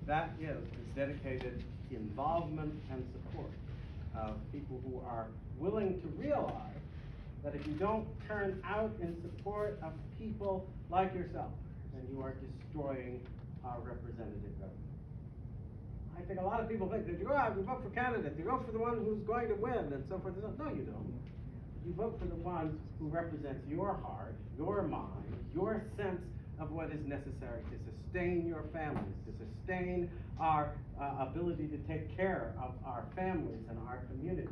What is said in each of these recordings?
that is dedicated involvement and support of people who are willing to realize that if you don't turn out in support of people like yourself, then you are destroying our representative government. I think a lot of people think that you go out, you vote for candidates, you vote for the one who's going to win, and so forth. No, you don't. You vote for the one who represents your heart, your mind, your sense of what is necessary to sustain your families, to sustain our ability to take care of our families and our communities.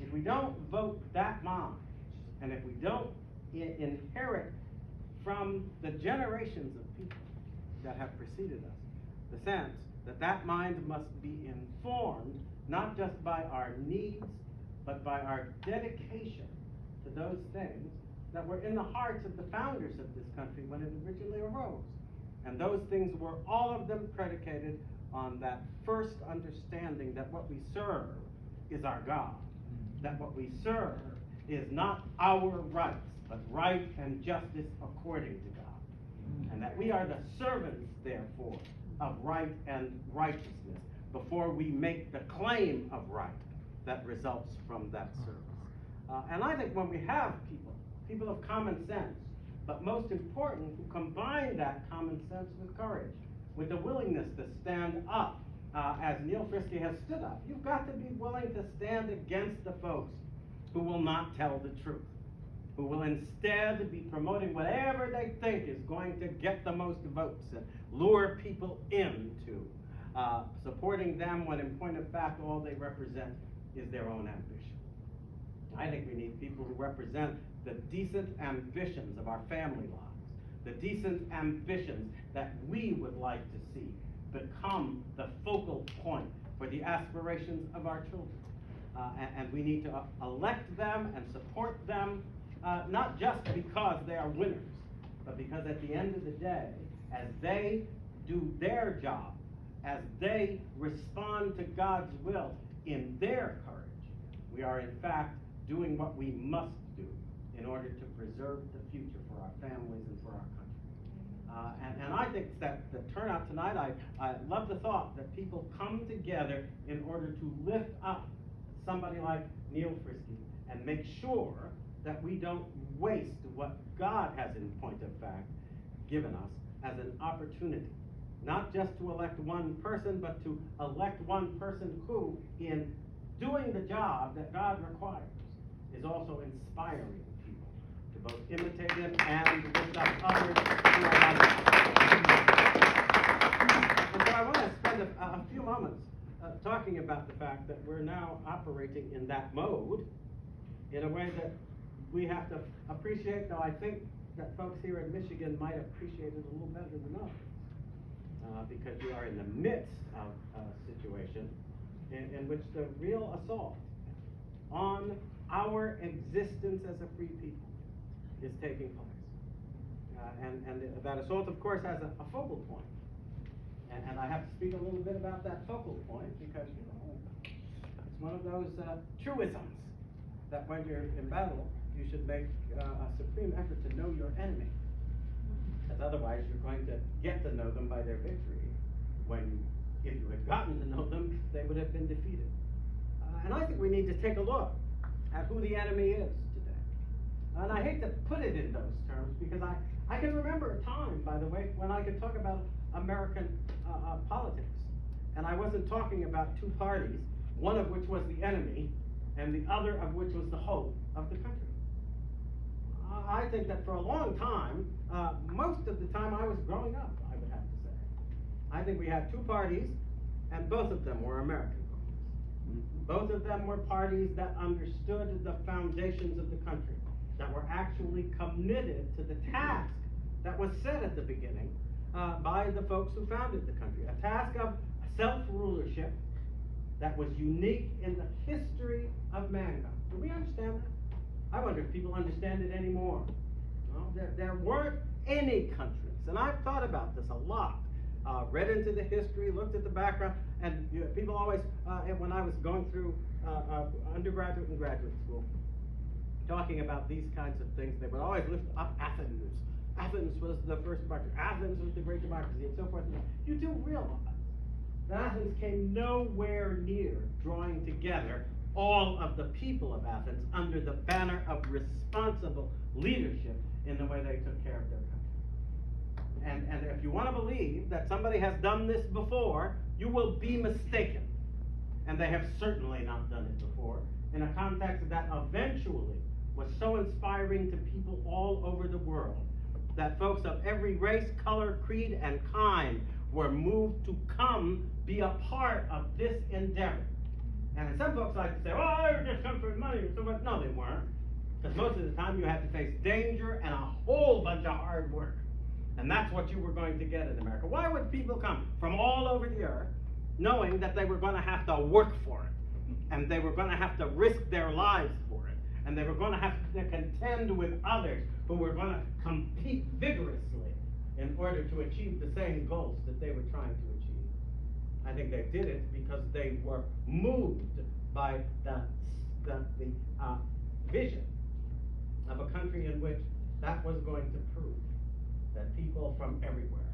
If we don't vote that mind, and if we don't inherit from the generations of people that have preceded us the sense that that mind must be informed not just by our needs, but by our dedication to those things that were in the hearts of the founders of this country when it originally arose. And those things were all of them predicated on that first understanding that what we serve is our God, that what we serve is not our rights, but right and justice according to God, and that we are the servants, therefore, of right and righteousness before we make the claim of right that results from that service. And I think when we have people of common sense, but most important, who combine that common sense with courage, with the willingness to stand up, as Neil Friske has stood up. You've got to be willing to stand against the folks who will not tell the truth, who will instead be promoting whatever they think is going to get the most votes and lure people into supporting them when in point of fact all they represent is their own ambition. I think we need people who represent the decent ambitions of our family lives, the decent ambitions that we would like to see become the focal point for the aspirations of our children. And we need to elect them and support them, not just because they are winners, but because at the end of the day, as they do their job, as they respond to God's will in their courage, we are in fact doing what we must do in order to preserve the future for our families and for our country. And I think that the turnout tonight, I love the thought that people come together in order to lift up somebody like Neil Friske and make sure that we don't waste what God has in point of fact given us as an opportunity, not just to elect one person, but to elect one person who, in doing the job that God requires, is also inspiring people to both imitate him and lift up others who are like him. And so I want to spend a few moments talking about the fact that we're now operating in that mode in a way that we have to appreciate, though I think that folks here in Michigan might appreciate it a little better than others, because we are in the midst of a situation in which the real assault on our existence as a free people is taking place. And that assault, of course, has a focal point. And I have to speak a little bit about that focal point because, you know, it's one of those truisms that when you're in battle, you should make a supreme effort to know your enemy. Because otherwise you're going to get to know them by their victory, when if you had gotten to know them, they would have been defeated. And I think we need to take a look at who the enemy is today. And I hate to put it in those terms because I can remember a time, by the way, when I could talk about American politics. And I wasn't talking about two parties, one of which was the enemy, and the other of which was the hope of the country. I think that for a long time, most of the time I was growing up, I would have to say, I think we had two parties, and both of them were American parties. Both of them were parties that understood the foundations of the country, that were actually committed to the task that was set at the beginning by the folks who founded the country, a task of self-rulership that was unique in the history of mankind. Do we understand that? I wonder if people understand it anymore. Well, there weren't any countries, and I've thought about this a lot, read into the history, looked at the background, and people always, when I was going through undergraduate and graduate school, talking about these kinds of things, they would always lift up Athens. Athens was the first democracy. Athens was the great democracy, and so forth. You do realize that Athens came nowhere near drawing together all of the people of Athens under the banner of responsible leadership in the way they took care of their country. And if you want to believe that somebody has done this before, you will be mistaken. And they have certainly not done it before in a context that eventually was so inspiring to people all over the world that folks of every race, color, creed, and kind were moved to come be a part of this endeavor. And some folks like to say, well, they were just come for money or so much. No, they weren't. Because most of the time you had to face danger and a whole bunch of hard work. And that's what you were going to get in America. Why would people come from all over the earth knowing that they were going to have to work for it? And they were going to have to risk their lives for it. And they were going to have to contend with others who were going to compete vigorously in order to achieve the same goals that they were trying to achieve. I think they did it because they were moved by the vision of a country in which that was going to prove that people from everywhere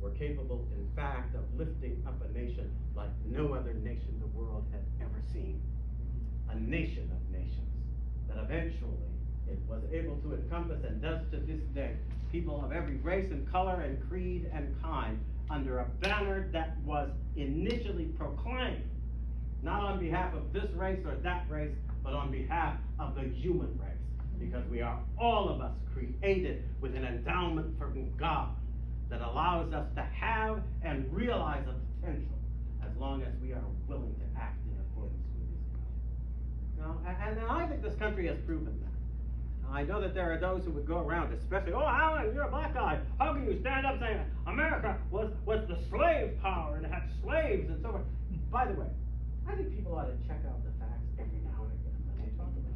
were capable, in fact, of lifting up a nation like no other nation the world had ever seen. A nation of nations that eventually it was able to encompass, and does to this day, people of every race and color and creed and kind under a banner that was initially proclaimed, not on behalf of this race or that race, but on behalf of the human race. Because we are all of us created with an endowment from God that allows us to have and realize a potential as long as we are willing to act in accordance with His will. And I think this country has proven that. I know that there are those who would go around, especially, oh, Alan, you're a black guy. How can you stand up saying America was the slave power and it had slaves and so forth? By the way, I think people ought to check out the facts every now and again when they talk about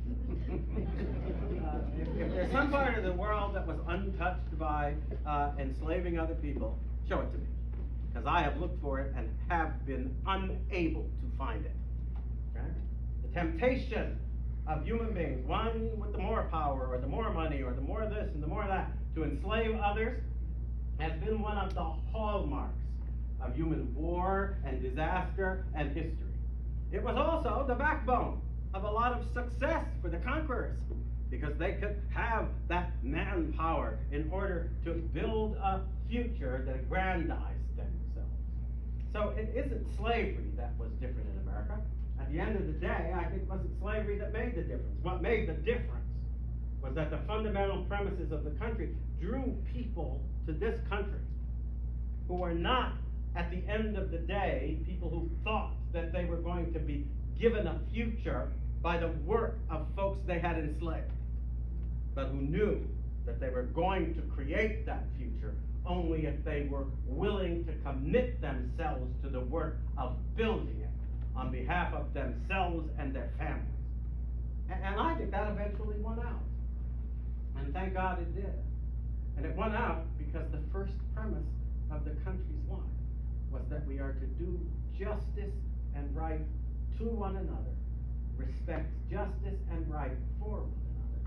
it. If there's some part of the world that was untouched by enslaving other people, show it to me. Because I have looked for it and have been unable to find it. Okay? The temptation of human beings, one with the more power or the more money or the more this and the more that, to enslave others, has been one of the hallmarks of human war and disaster and history. It was also the backbone of a lot of success for the conquerors, because they could have that manpower in order to build a future that aggrandized themselves. So it isn't slavery that was different in America. At the end of the day, I think it wasn't slavery that made the difference. What made the difference was that the fundamental premises of the country drew people to this country who were not, at the end of the day, people who thought that they were going to be given a future by the work of folks they had enslaved, but who knew that they were going to create that future only if they were willing to commit themselves to the work of building it on behalf of themselves and their families. And I think that eventually won out. And thank God it did. And it won out because the first premise of the country's life was that we are to do justice and right to one another, respect justice and right for one another,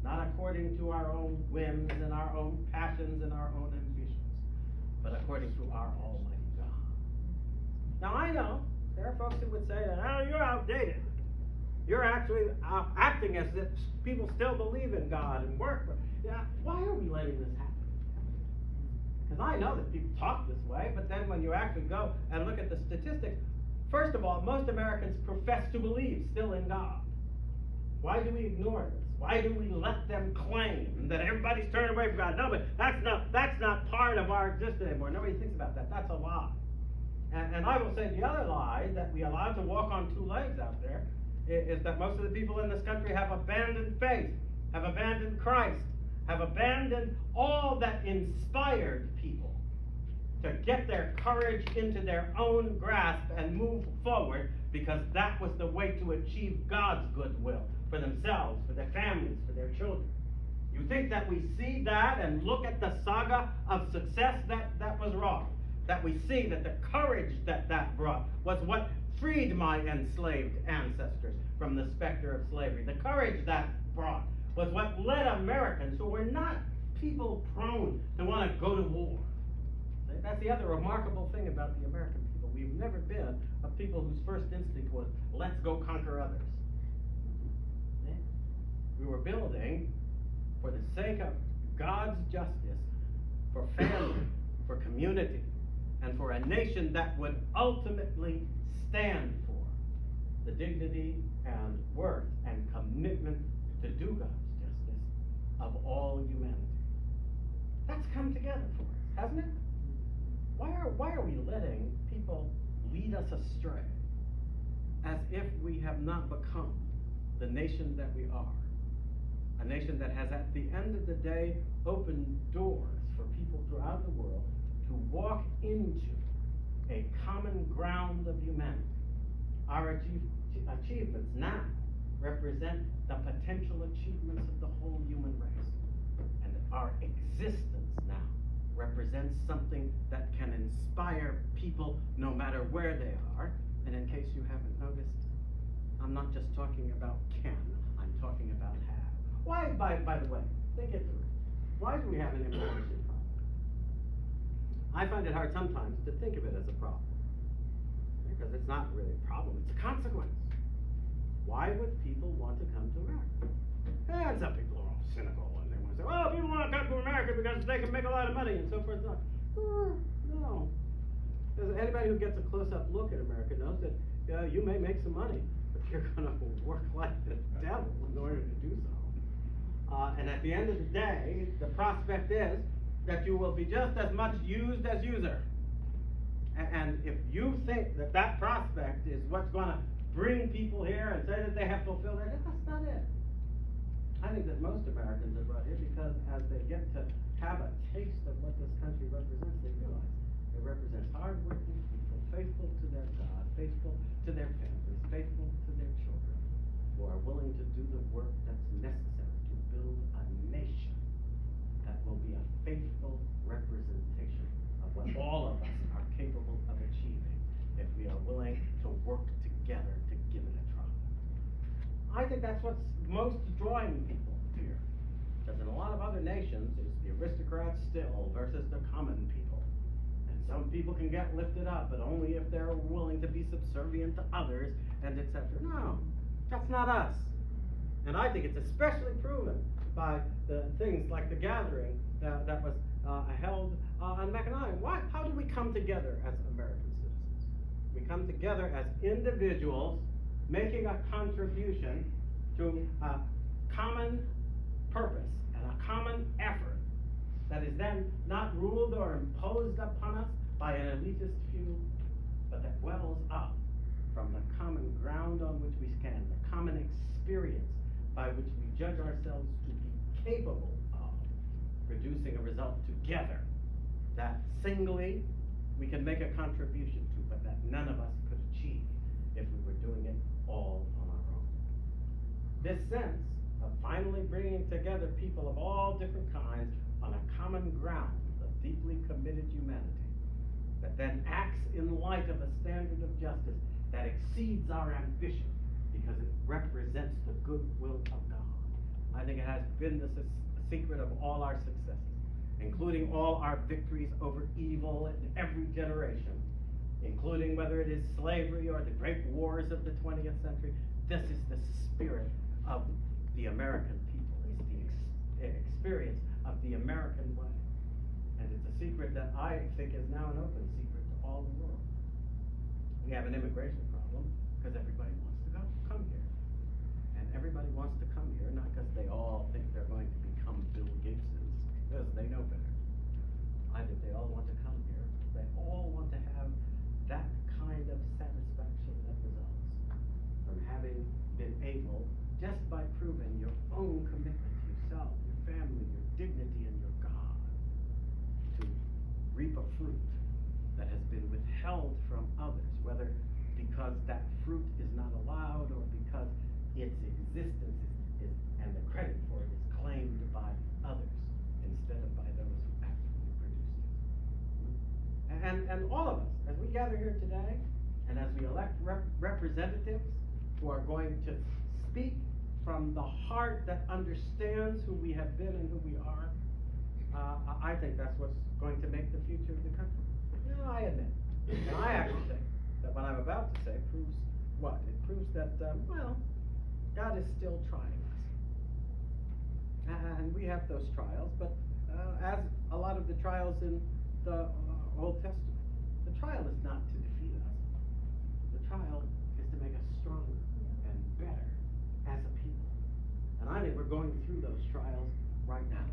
not according to our own whims and our own passions and our own ambitions, but according to our Almighty God. Now I know there are folks who would say that, oh, you're outdated. You're actually acting as if people still believe in God and work for. Yeah, why are we letting this happen? Because I know that people talk this way, but then when you actually go and look at the statistics, first of all, most Americans profess to believe still in God. Why do we ignore this? Why do we let them claim that everybody's turned away from God? No, but that's not part of our existence anymore. Nobody thinks about that. That's a lie. And I will say the other lie that we allow to walk on two legs out there is that most of the people in this country have abandoned faith, have abandoned Christ, have abandoned all that inspired people to get their courage into their own grasp and move forward, because that was the way to achieve God's goodwill for themselves, for their families, for their children. You think that we see that and look at the saga of success? That was wrong. That we see that the courage that brought was what freed my enslaved ancestors from the specter of slavery. The courage that brought was what led Americans, who were not people prone to want to go to war. That's the other remarkable thing about the American people. We've never been of people whose first instinct was, let's go conquer others. We were building for the sake of God's justice, for family, for community, and for a nation that would ultimately stand for the dignity and worth and commitment to do God's justice of all humanity. That's come together for us, hasn't it? Why are we letting people lead us astray as if we have not become the nation that we are? A nation that has, at the end of the day, opened doors for people throughout the world to walk into a common ground of humanity. Our achievements now represent the potential achievements of the whole human race. And our existence now represents something that can inspire people no matter where they are. And in case you haven't noticed, I'm not just talking about can, I'm talking about have. Why, by the way, think it through. Why do we have an immigration problem? I find it hard sometimes to think of it as a problem, because it's not really a problem, it's a consequence. Why would people want to come to America? And some people are all cynical and they want to say, oh, people want to come to America because they can make a lot of money and so forth and so on. No. Because anybody who gets a close-up look at America knows that you may make some money, but you're going to work like the devil in order to do so. And at the end of the day, the prospect is that you will be just as much used as user. And if you think that that prospect is what's going to bring people here and say that they have fulfilled it, that's not it. I think that most Americans are brought here because as they get to have a taste of what this country represents, they realize it represents hardworking people, faithful to their God, faithful to their families, faithful to their children, who are willing to do the work that's necessary to build a nation that will be a faithful representation of what all of us are capable of achieving if we are willing to work together to give it a try. I think that's what's most drawing people here. Because in a lot of other nations, it's the aristocrats still versus the common people. And some people can get lifted up, but only if they're willing to be subservient to others, and etc. No, that's not us. And I think it's especially proven by the things like the gathering that was held on Mackinac Island. How do we come together as American citizens? We come together as individuals making a contribution to a common purpose and a common effort that is then not ruled or imposed upon us by an elitist few, but that wells up from the common ground on which we stand, the common experience by which we judge ourselves to be capable of producing a result together that singly we can make a contribution to, but that none of us could achieve if we were doing it all on our own. This sense of finally bringing together people of all different kinds on a common ground of deeply committed humanity that then acts in light of a standard of justice that exceeds our ambition because it represents the goodwill of God. I think it has been the secret of all our successes, including all our victories over evil in every generation, including whether it is slavery or the great wars of the 20th century. This is the spirit of the American people. It's the experience of the American way. And it's a secret that I think is now an open secret to all the world. We have an immigration problem because everybody wants to come here. And everybody wants to come here not because they all think they're going to become Bill Gateses, because they know better. I think they all want to come here. They all want to have that kind of satisfaction that results from having been able, just by proving your own commitment to yourself, your family, your dignity, and your God, to reap a fruit that has been withheld from others, whether because that fruit is not allowed or because its existence is and the credit for it is claimed by others instead of by those who actually produced it. And all of us, as we gather here today, and as we elect representatives who are going to speak from the heart that understands who we have been and who we are, I think that's what's going to make the future of the country. You know, I admit, and I actually think that when I what? It proves that, well, God is still trying us. And we have those trials, but as a lot of the trials in the Old Testament, the trial is not to defeat us. The trial is to make us stronger and better as a people. And I think we're going through those trials right now.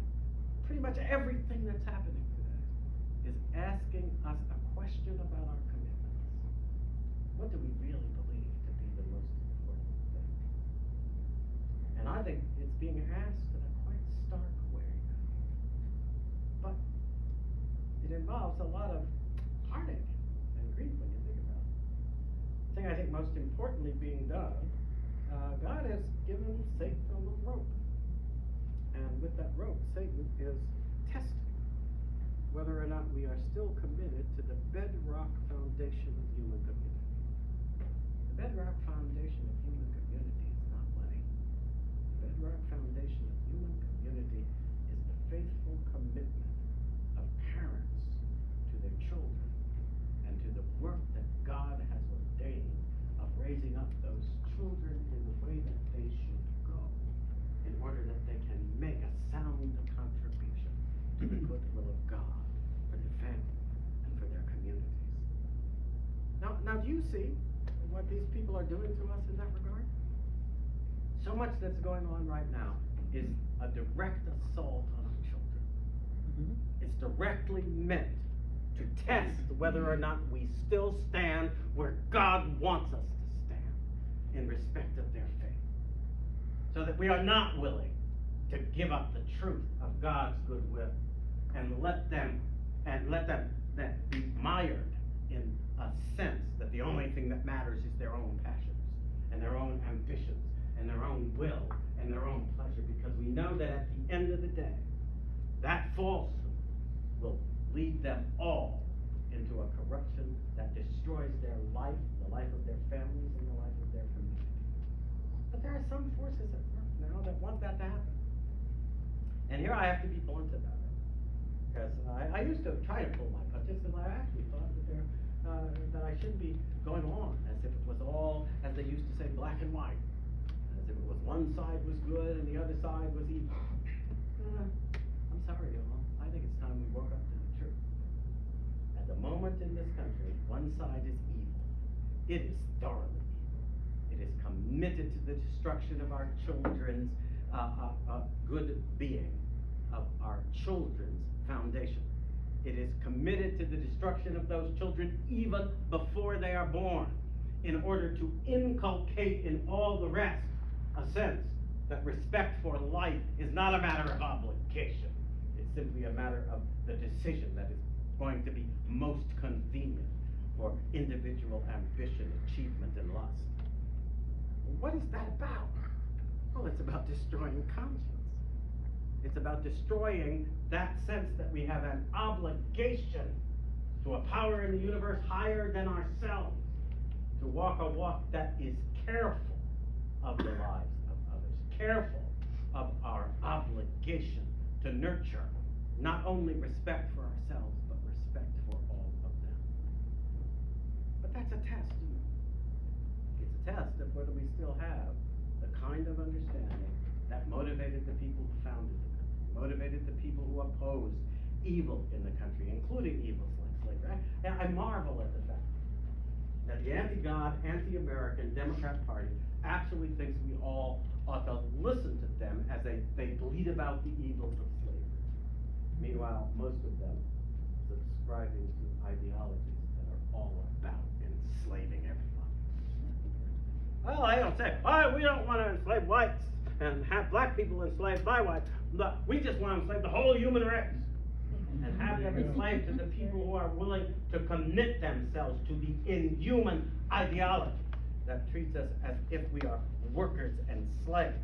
Pretty much everything that's happening today is asking us a question about our commitments. What do we really believe to be the most important thing? And I think it's being asked in a quite stark way. But it involves a lot of heartache and grief when you think about it. The thing I think most importantly being done, God has given Satan a little rope. And with that rope, Satan is testing whether or not we are still committed to the bedrock foundation of human community. The bedrock foundation of human community is not money. The bedrock foundation of human community is the faithful commitment of parents to their children and to the work that God has ordained of raising up those children in the way that they should go in order that they can make a sound contribution to the goodwill of God for their family and for their communities. Now, do you see what these people are doing to us in that regard? So much that's going on right now is a direct assault on our children. Mm-hmm. It's directly meant to test whether or not we still stand where God wants us to stand in respect of their faith. So that we are not willing to give up the truth of God's goodwill and let them then be mired in a sense that the only thing that matters is their own passions and their own ambitions and their own will and their own pleasure, because we know that at the end of the day, that falsehood will lead them all into a corruption that destroys their life, the life of their families, and the life of their community. But there are some forces at work now that want that to happen. And here I have to be blunt about it. Because I used to try to pull my punches, because I actually thought that I shouldn't be going on as if it was all, as they used to say, black and white. As if it was one side was good and the other side was evil. I'm sorry, y'all. I think it's time we woke up to the truth. At the moment in this country, one side is evil. It is thoroughly evil. It is committed to the destruction of our children's good being, of our children's foundation. It is committed to the destruction of those children even before they are born, in order to inculcate in all the rest a sense that respect for life is not a matter of obligation. It's simply a matter of the decision that is going to be most convenient for individual ambition, achievement, and lust. What is that about? Well, it's about destroying conscience. It's about destroying that sense that we have an obligation to a power in the universe higher than ourselves, to walk a walk that is careful of the lives of others, careful of our obligation to nurture not only respect for ourselves, but respect for all of them. But that's a test, isn't it? It's a test of whether we still have the kind of understanding that motivated the people who founded the country, motivated the people who opposed evil in the country, including evils like slavery. I marvel at the fact that the anti-God, anti-American Democrat Party actually thinks we all ought to listen to them as they bleat about the evils of slavery. Meanwhile, most of them subscribing to ideologies that are all about enslaving everyone. Well, I don't say, oh, we don't want to enslave whites and have black people enslaved by whites. Look, we just want to enslave the whole human race and have them enslaved to the people who are willing to commit themselves to the inhuman ideology that treats us as if we are workers and slaves,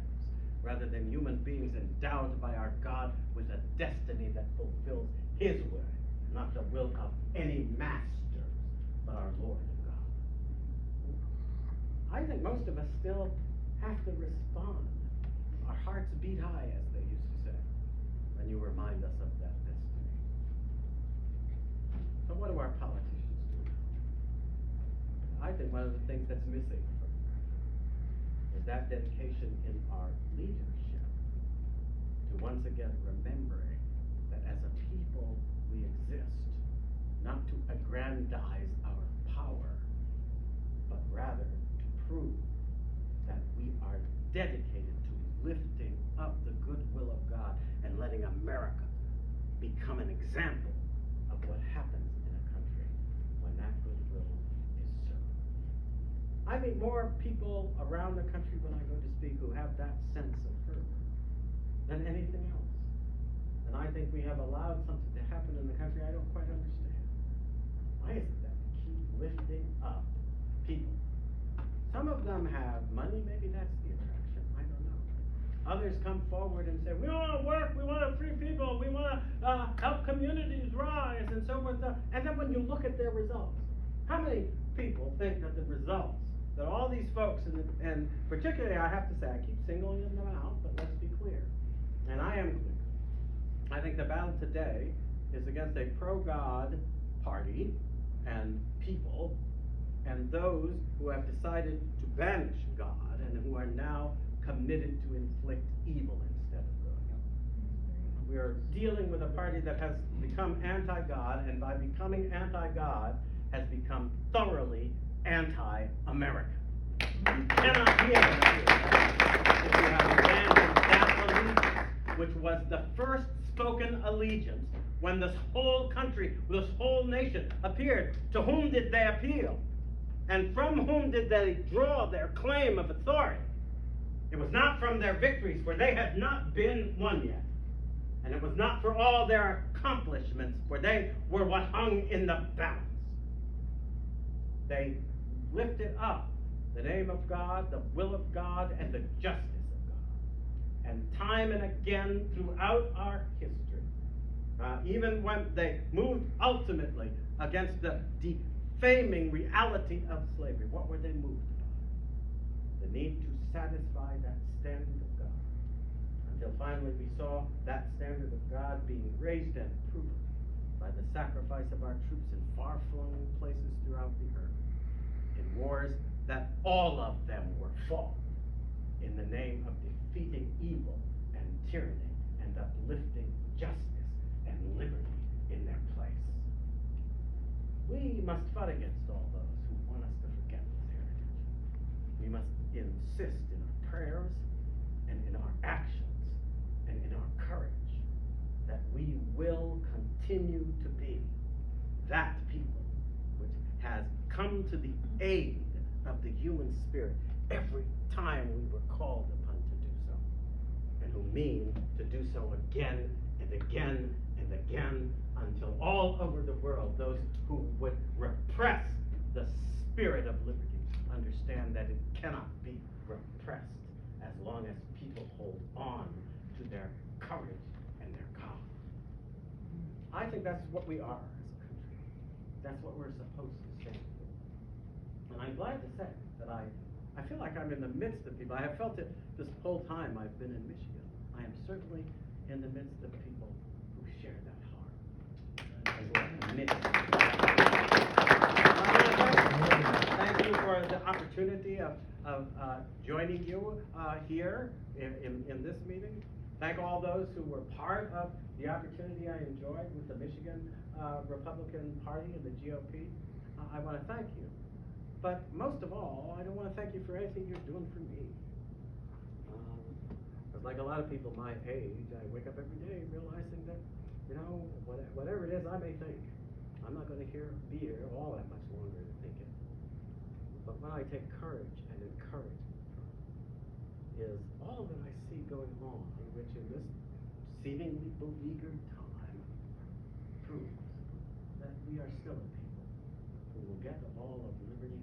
rather than human beings endowed by our God with a destiny that fulfills His will, not the will of any master, but our Lord and God. I think most of us still have to respond. Our hearts beat high, as they used to say, when you remind us of that destiny. So what do our politicians do? I think one of the things that's missing from is that dedication in our leadership to once again remembering that as a people we exist not to aggrandize our power, but rather to prove that we are dedicated to lifting up the goodwill of God and letting America become an example of what happens in a country when that goodwill is served. I meet more people around the country when I go to speak who have that sense of fervor than anything else. And I think we have allowed something to happen in the country I don't quite understand. Why is it that we keep lifting up people? Some of them have money, maybe that's the attraction, I don't know. Others come forward and say, we want to work, we want to free people, we want to help communities rise, and so forth. And then when you look at their results, how many people think that the results, that all these folks, and particularly I have to say, I keep singling them out, but let's be clear, and I am clear. I think the battle today is against a pro-God party and people, and those who have decided to banish God and who are now committed to inflict evil instead of good. We are dealing with a party that has become anti-God, and by becoming anti-God has become thoroughly anti-American. You cannot be able if you have abandoned that allegiance, which was the first spoken allegiance when this whole country, this whole nation appeared. To whom did they appeal? And from whom did they draw their claim of authority? It was not from their victories, for they had not been won yet. And it was not for all their accomplishments, for they were what hung in the balance. They lifted up the name of God, the will of God, and the justice of God. And time and again throughout our history, even when they moved ultimately against the defaming reality of slavery, what were they moved by? The need to satisfy that standard of God. Until finally we saw that standard of God being raised and proven by the sacrifice of our troops in far-flung places throughout the earth, in wars that all of them were fought in the name of defeating evil and tyranny and uplifting justice and liberty in their place. We must fight against all those who want us to forget this heritage. We must insist in our prayers and in our actions and in our courage that we will continue to be that people which has come to the aid of the human spirit every time we were called upon to do so, and who mean to do so again and again and again until all over the world those who would repress the spirit of liberty understand that it cannot be repressed as long as people hold on to their courage and their cause. I think that's what we are as a country. That's what we're supposed to stand for. And I'm glad to say that I feel like I'm in the midst of people. I have felt it this whole time I've been in Michigan. I am certainly in the midst of people who share that heart. And who are committed. Thank you for the opportunity of joining you here in this meeting. Thank all those who were part of the opportunity I enjoyed with the Michigan Republican Party and the GOP. I want to thank you. But most of all, I don't want to thank you for anything you're doing for me. Because like a lot of people my age, I wake up every day realizing that, whatever it is I may think, I'm not going to be here all that much longer to think it. But when I take courage and encouragement from is all that I see going on, which in this seemingly beleaguered time proves that we are still a people who will get all of liberty